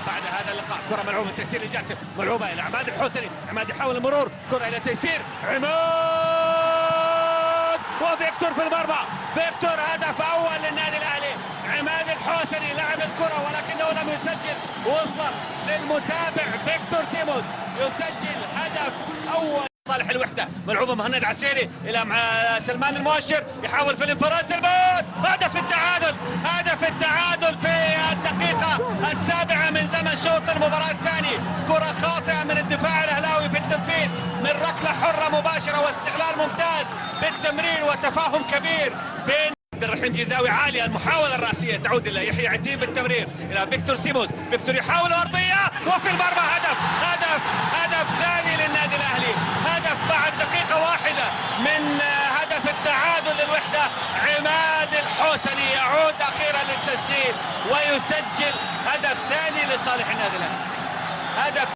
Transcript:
بعد هذا اللقاء. كرة ملعوبة تيسير الجاسم، ملعوبة إلى عماد الحوسني، عماد يحاول المرور، كرة إلى تيسير، عماد وفيكتور في المرمى. فيكتور هدف أول للنادي الأهلي. عماد الحوسني لعب الكرة ولكنه لم يسجل، وصلت للمتابع فيكتور سيموس يسجل هدف أول صالح الوحدة. ملعوبة مهند عسيري إلى سلمان المؤشر، يحاول في الانفراد، سلمان هدف التعادل. هدف التعادل في الدقيقة 7 من زمن شوط المباراة الثاني. كرة خاطئة من الدفاع الأهلاوي في التنفيذ من ركلة حرة مباشرة واستغلال ممتاز بالتمرير وتفاهم كبير بين عبد الرحيم جيزاوي. عالية المحاولة الرأسية تعود إلى يحيى عتيب بالتمرير إلى فيكتور سيموس. فيكتور يحاول أرضية وفي المرمى. هدف ثاني للنادي الأهلي. هدف بعد دقيقة واحدة من هدف التعادل للوحدة. عماد الحوسني يعود أخيرا للتسجيل ويسجل هدف ثاني لصالح النادي الأهلي. هدف